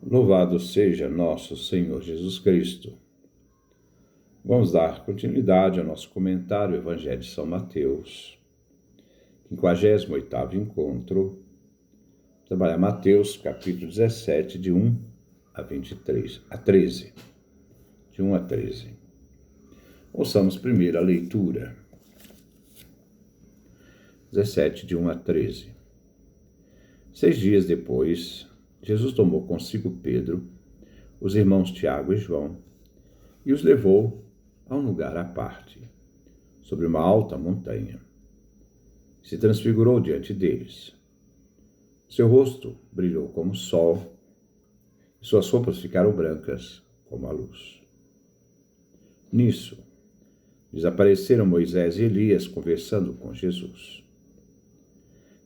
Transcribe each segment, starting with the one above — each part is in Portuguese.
Louvado seja nosso Senhor Jesus Cristo. Vamos dar continuidade ao nosso comentário, Evangelho de São Mateus, 58º encontro. Trabalhar Mateus, capítulo 17, de 1 a 13. De 1 a 13. Ouçamos primeiro a leitura. 17, de 1 a 13. 6 dias depois, Jesus tomou consigo Pedro, os irmãos Tiago e João, e os levou a um lugar à parte, sobre uma alta montanha. Se transfigurou diante deles. Seu rosto brilhou como o sol, e suas roupas ficaram brancas como a luz. Nisso, desapareceram Moisés e Elias conversando com Jesus.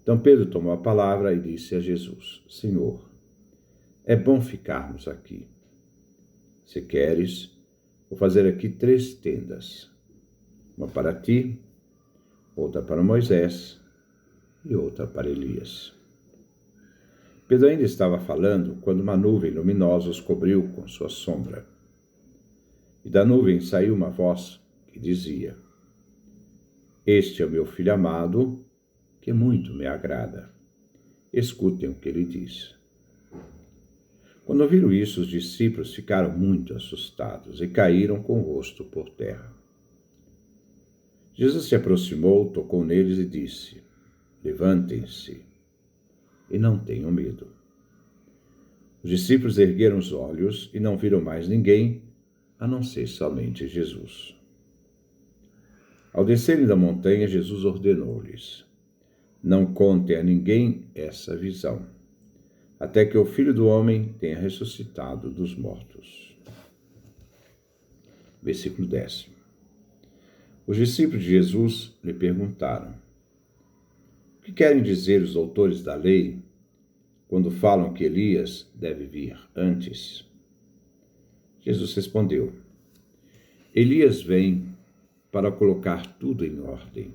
Então Pedro tomou a palavra e disse a Jesus: Senhor, é bom ficarmos aqui. Se queres, vou fazer aqui 3 tendas, uma para ti, outra para Moisés e outra para Elias. Pedro ainda estava falando quando uma nuvem luminosa os cobriu com sua sombra. E da nuvem saiu uma voz que dizia: Este é o meu filho amado, que muito me agrada. Escutem o que ele diz. Quando ouviram isso, os discípulos ficaram muito assustados e caíram com o rosto por terra. Jesus se aproximou, tocou neles e disse: Levantem-se e não tenham medo. Os discípulos ergueram os olhos e não viram mais ninguém, a não ser somente Jesus. Ao descerem da montanha, Jesus ordenou-lhes: Não contem a ninguém essa visão, até que o Filho do Homem tenha ressuscitado dos mortos. Versículo 10. Os discípulos de Jesus lhe perguntaram: O que querem dizer os doutores da lei quando falam que Elias deve vir antes? Jesus respondeu: Elias vem para colocar tudo em ordem.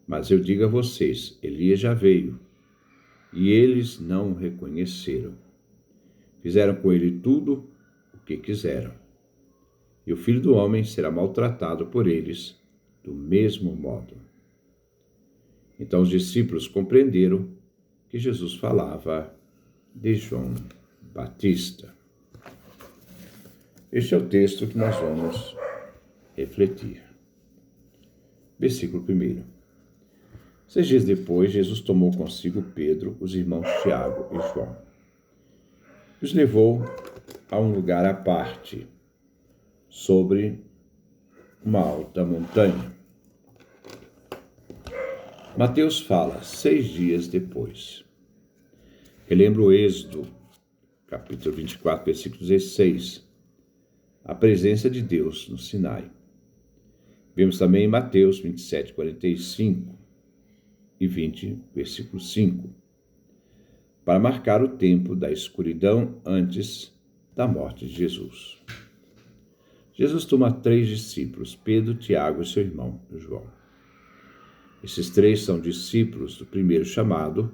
Mas eu digo a vocês, Elias já veio, e eles não o reconheceram. Fizeram com ele tudo o que quiseram. E o Filho do Homem será maltratado por eles do mesmo modo. Então os discípulos compreenderam que Jesus falava de João Batista. Este é o texto que nós vamos refletir. Versículo 1. 6 dias depois, Jesus tomou consigo Pedro, os irmãos Tiago e João, e os levou a um lugar à parte, sobre uma alta montanha. Mateus fala 6 dias depois. Relembra o Êxodo, capítulo 24, versículo 16, a presença de Deus no Sinai. Vemos também em Mateus 27, 45 e 20, versículo 5, para marcar o tempo da escuridão antes da morte de Jesus. Jesus toma 3 discípulos, Pedro, Tiago e seu irmão João. Esses 3 são discípulos do primeiro chamado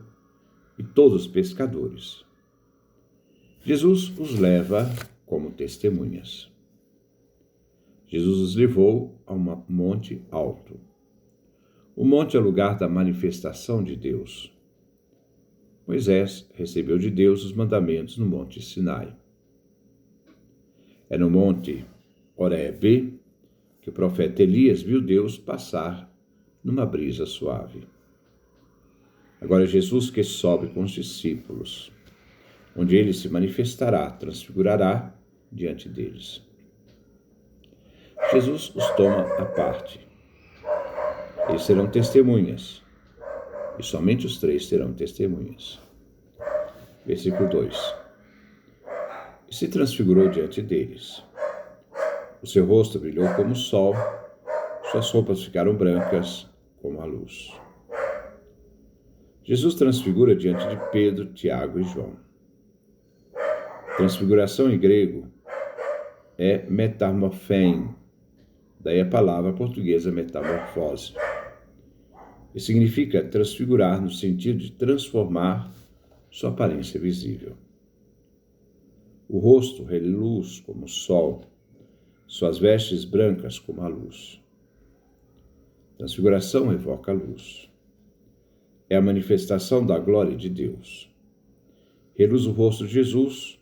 e todos pescadores. Jesus os leva como testemunhas. Jesus os levou a um monte alto. O monte é o lugar da manifestação de Deus. Moisés recebeu de Deus os mandamentos no monte Sinai. É no monte Horebe que o profeta Elias viu Deus passar numa brisa suave. Agora é Jesus que sobe com os discípulos, onde ele se manifestará, transfigurará diante deles. Jesus os toma à parte. Eles serão testemunhas, e somente os 3 serão testemunhas. Versículo 2. E se transfigurou diante deles. O seu rosto brilhou como o sol, suas roupas ficaram brancas como a luz. Jesus transfigura diante de Pedro, Tiago e João. Transfiguração em grego é metamorphein, daí a palavra portuguesa metamorfose. E significa transfigurar no sentido de transformar sua aparência visível. O rosto reluz como o sol, suas vestes brancas como a luz. Transfiguração evoca a luz. É a manifestação da glória de Deus. Reluz o rosto de Jesus,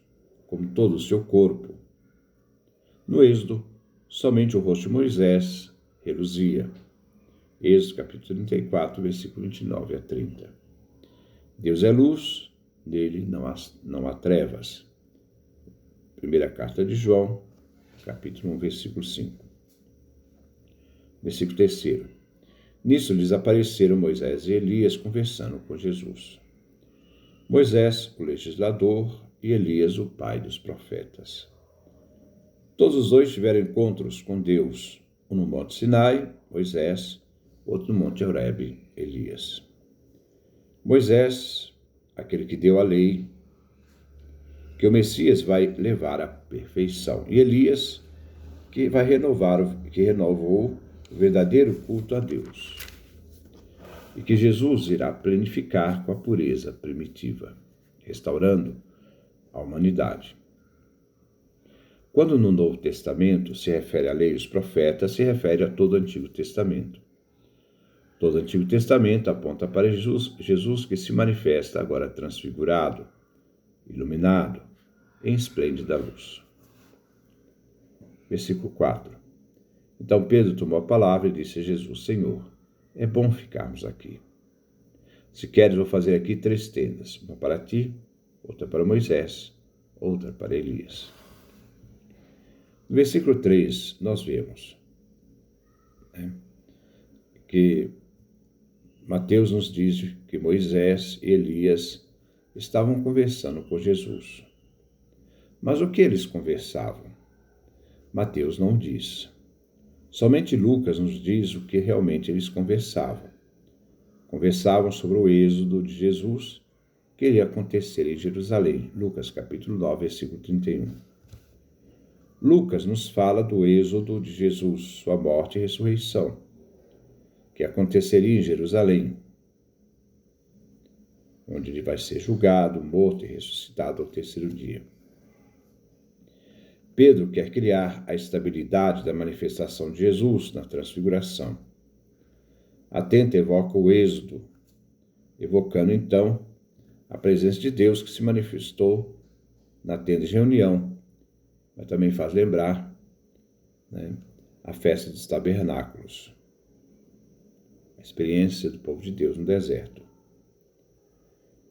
como todo o seu corpo. No Êxodo, somente o rosto de Moisés reluzia. Êxodo capítulo 34, versículo 29 a 30. Deus é luz, nele não há trevas. Primeira carta de João, capítulo 1, versículo 5. Versículo 3. Nisso lhes apareceram Moisés e Elias conversando com Jesus. Moisés, o legislador, e Elias, o pai dos profetas. Todos os dois tiveram encontros com Deus, um no Monte Sinai, Moisés, outro no Monte Horebe, Elias. Moisés, aquele que deu a lei, que o Messias vai levar à perfeição, e Elias, que renovou o verdadeiro culto a Deus, e que Jesus irá planificar com a pureza primitiva, restaurando a humanidade. Quando no Novo Testamento se refere à lei e os profetas, se refere a todo o Antigo Testamento. Todo o Antigo Testamento aponta para Jesus que se manifesta agora transfigurado, iluminado, em esplêndida luz. Versículo 4. Então Pedro tomou a palavra e disse a Jesus: Senhor, é bom ficarmos aqui. Se queres, vou fazer aqui 3 tendas, uma para ti, outra para Moisés, outra para Elias. No versículo 3, nós vemos que Mateus nos diz que Moisés e Elias estavam conversando com Jesus. Mas o que eles conversavam? Mateus não diz. Somente Lucas nos diz o que realmente eles conversavam. Conversavam sobre o êxodo de Jesus, que iria acontecer em Jerusalém. Lucas capítulo 9, versículo 31. Lucas nos fala do êxodo de Jesus, sua morte e ressurreição, que aconteceria em Jerusalém, onde ele vai ser julgado, morto e ressuscitado ao 3º dia. Pedro quer criar a estabilidade da manifestação de Jesus na transfiguração. Atento evoca o êxodo, evocando então a presença de Deus que se manifestou na tenda de reunião, mas também faz lembrar a festa dos tabernáculos, a experiência do povo de Deus no deserto.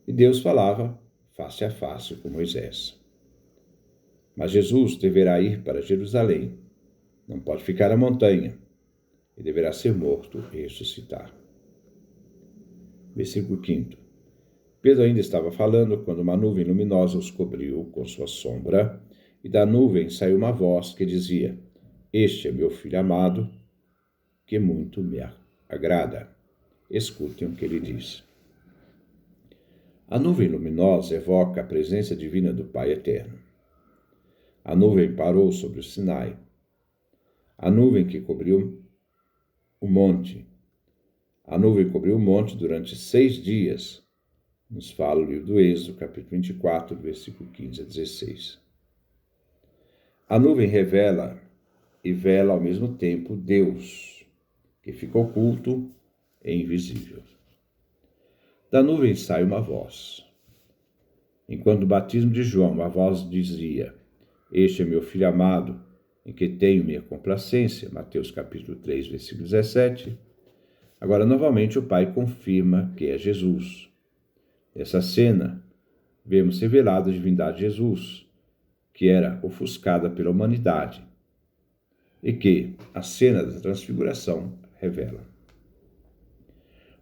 E Deus falava face a face com Moisés. Mas Jesus deverá ir para Jerusalém, não pode ficar na montanha, e deverá ser morto e ressuscitar. Versículo 5. Pedro ainda estava falando quando uma nuvem luminosa os cobriu com sua sombra, e da nuvem saiu uma voz que dizia: Este é meu filho amado, que muito me agrada. Escutem o que ele diz. A nuvem luminosa evoca a presença divina do Pai Eterno. A nuvem parou sobre o Sinai. A nuvem que cobriu o monte. A nuvem cobriu o monte durante 6 dias. Nos fala o livro do Êxodo, capítulo 24, versículo 15 a 16. A nuvem revela e vela ao mesmo tempo Deus, que fica oculto e invisível. Da nuvem sai uma voz. Enquanto o batismo de João, a voz dizia: Este é meu filho amado, em que tenho minha complacência. Mateus capítulo 3, versículo 17. Agora, novamente, o Pai confirma que é Jesus. Nessa cena, vemos revelada a divindade de Jesus, que era ofuscada pela humanidade, e que a cena da transfiguração revela.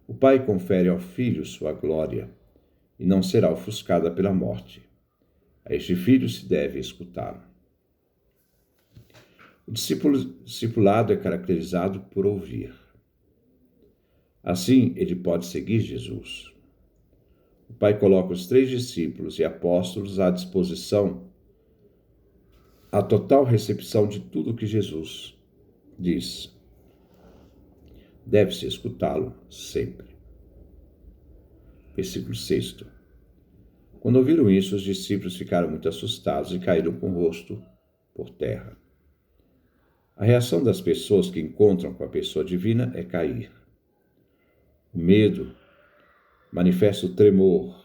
O Pai confere ao Filho sua glória, e não será ofuscada pela morte. A este Filho se deve escutá-lo. O discipulado é caracterizado por ouvir. Assim, ele pode seguir Jesus. O Pai coloca os 3 discípulos e apóstolos à disposição, à total recepção de tudo o que Jesus diz. Deve-se escutá-lo sempre. Versículo 6. Quando ouviram isso, os discípulos ficaram muito assustados e caíram com o rosto por terra. A reação das pessoas que encontram com a pessoa divina é cair. O medo manifesta o tremor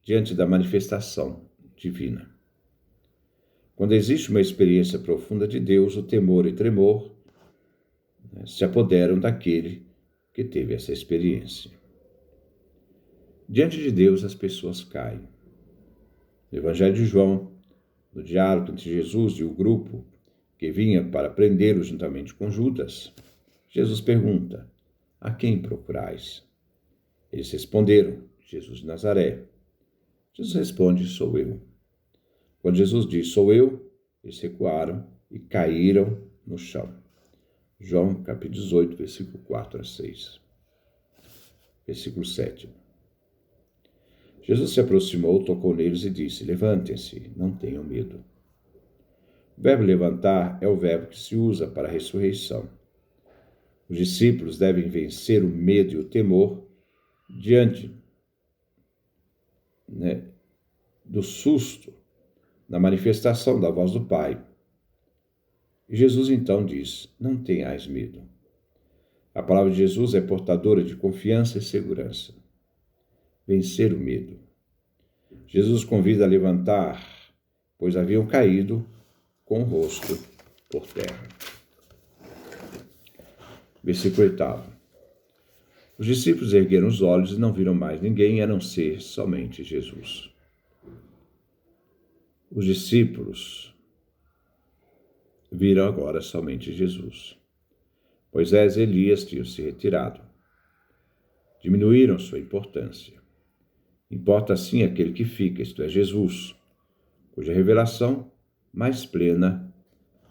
diante da manifestação divina. Quando existe uma experiência profunda de Deus, o temor e tremor se apoderam daquele que teve essa experiência. Diante de Deus, as pessoas caem. No Evangelho de João, no diálogo entre Jesus e o grupo que vinha para prendê-lo juntamente com Judas, Jesus pergunta: a quem procurais? Eles responderam: Jesus de Nazaré. Jesus responde: sou eu. Quando Jesus diz: sou eu, eles recuaram e caíram no chão. João capítulo 18, versículo 4 a 6. Versículo 7. Jesus se aproximou, tocou neles e disse: levantem-se, não tenham medo. O verbo levantar é o verbo que se usa para a ressurreição. Os discípulos devem vencer o medo e o temor diante do susto na manifestação da voz do Pai. E Jesus então diz: não tenhais medo. A palavra de Jesus é portadora de confiança e segurança. Vencer o medo. Jesus convida a levantar, pois haviam caído com o rosto por terra. Versículo 8. Os discípulos ergueram os olhos e não viram mais ninguém, a não ser somente Jesus. Os discípulos viram agora somente Jesus. Moisés e Elias tinham se retirado. Diminuíram sua importância. Importa sim aquele que fica, isto é, Jesus, cuja revelação mais plena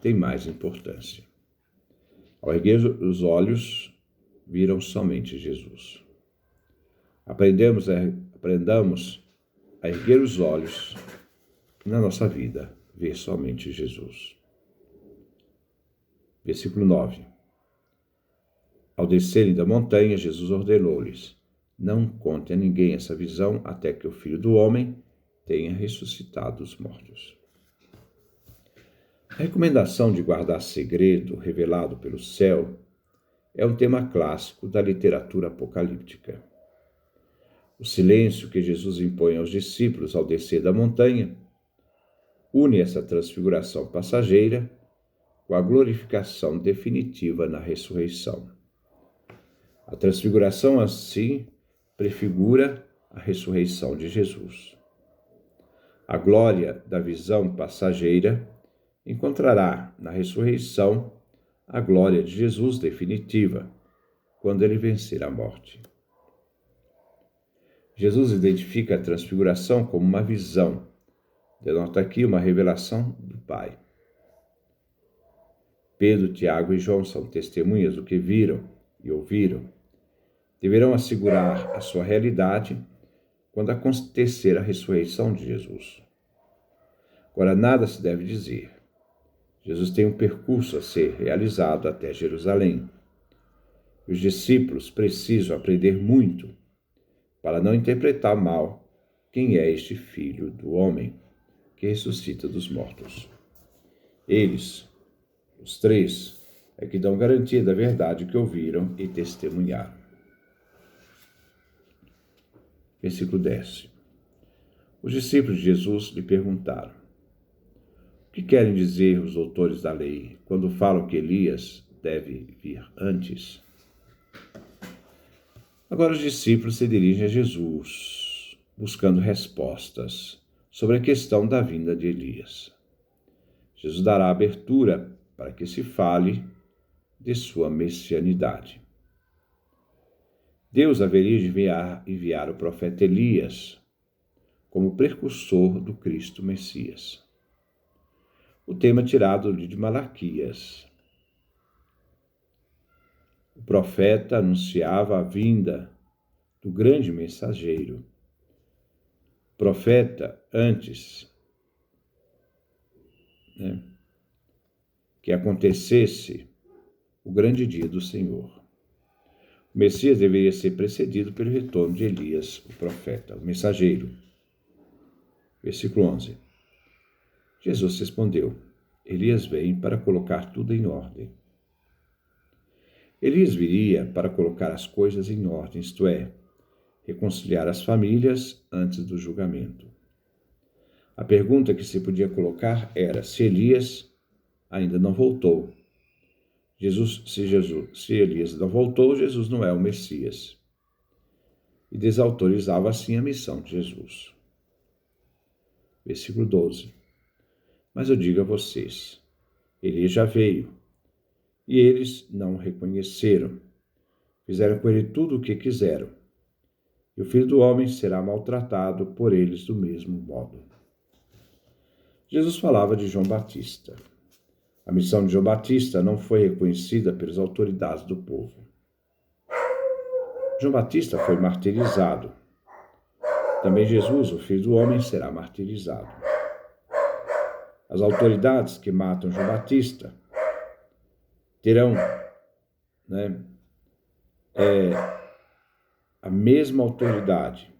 tem mais importância. Ao erguer os olhos, viram somente Jesus. Aprendamos a erguer os olhos na nossa vida, ver somente Jesus. Versículo 9. Ao descerem da montanha, Jesus ordenou-lhes: não conte a ninguém essa visão até que o Filho do Homem tenha ressuscitado dos mortos. A recomendação de guardar segredo revelado pelo céu é um tema clássico da literatura apocalíptica. O silêncio que Jesus impõe aos discípulos ao descer da montanha une essa transfiguração passageira com a glorificação definitiva na ressurreição. A transfiguração, assim, prefigura a ressurreição de Jesus. A glória da visão passageira encontrará na ressurreição a glória de Jesus definitiva, quando ele vencer a morte. Jesus identifica a transfiguração como uma visão, denota aqui uma revelação do Pai. Pedro, Tiago e João são testemunhas do que viram e ouviram. Deverão assegurar a sua realidade quando acontecer a ressurreição de Jesus. Agora, nada se deve dizer. Jesus tem um percurso a ser realizado até Jerusalém. Os discípulos precisam aprender muito para não interpretar mal quem é este Filho do Homem que ressuscita dos mortos. Eles, os três, é que dão garantia da verdade que ouviram e testemunharam. Versículo 10. Os discípulos de Jesus lhe perguntaram: o que querem dizer os doutores da lei quando falam que Elias deve vir antes? Agora os discípulos se dirigem a Jesus, buscando respostas sobre a questão da vinda de Elias. Jesus dará abertura para que se fale de sua messianidade. Deus haveria de enviar o profeta Elias como precursor do Cristo Messias. O tema tirado de Malaquias. O profeta anunciava a vinda do grande mensageiro. Profeta antes que acontecesse o grande dia do Senhor. O Messias deveria ser precedido pelo retorno de Elias, o profeta, o mensageiro. Versículo 11. Jesus respondeu: Elias vem para colocar tudo em ordem. Elias viria para colocar as coisas em ordem, isto é, reconciliar as famílias antes do julgamento. A pergunta que se podia colocar era se Elias ainda não voltou. Se Elias não voltou, Jesus não é o Messias. E desautorizava assim a missão de Jesus. Versículo 12. Mas eu digo a vocês, Elias já veio, e eles não o reconheceram. Fizeram com ele tudo o que quiseram. E o Filho do Homem será maltratado por eles do mesmo modo. Jesus falava de João Batista. A missão de João Batista não foi reconhecida pelas autoridades do povo. João Batista foi martirizado. Também Jesus, o Filho do Homem, será martirizado. As autoridades que matam João Batista terão a mesma autoridade,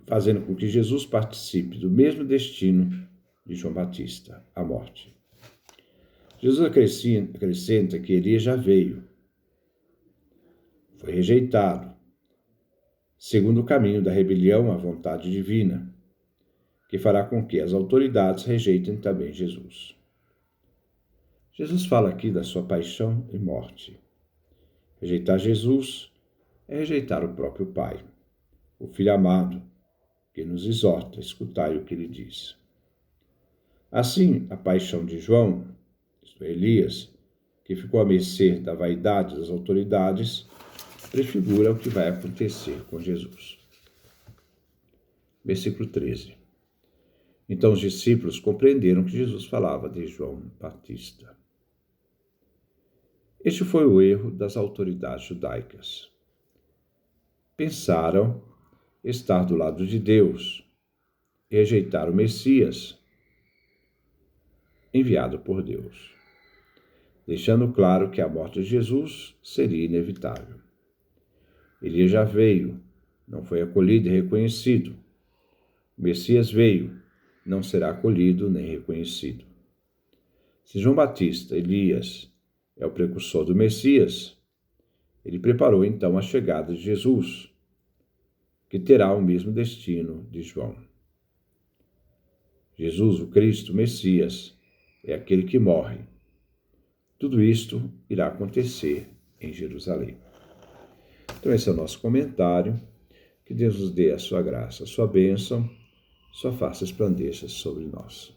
fazendo com que Jesus participe do mesmo destino de João Batista, a morte. Jesus acrescenta que Elias já veio, foi rejeitado, segundo o caminho da rebelião à vontade divina, que fará com que as autoridades rejeitem também Jesus. Jesus fala aqui da sua paixão e morte. Rejeitar Jesus é rejeitar o próprio Pai, o Filho amado, que nos exorta a escutar o que ele diz. Assim, a paixão de João, isto é, Elias, que ficou à mercê da vaidade das autoridades, prefigura o que vai acontecer com Jesus. Versículo 13. Então os discípulos compreenderam que Jesus falava de João Batista. Este foi o erro das autoridades judaicas. Pensaram estar do lado de Deus e rejeitar o Messias enviado por Deus, deixando claro que a morte de Jesus seria inevitável. Elias já veio, não foi acolhido e reconhecido. O Messias veio, não será acolhido nem reconhecido. Se João Batista, Elias, é o precursor do Messias, ele preparou então a chegada de Jesus, que terá o mesmo destino de João. Jesus, o Cristo, o Messias, é aquele que morre. Tudo isto irá acontecer em Jerusalém. Então esse é o nosso comentário. Que Deus nos dê a sua graça, a sua bênção, sua face resplandeça sobre nós.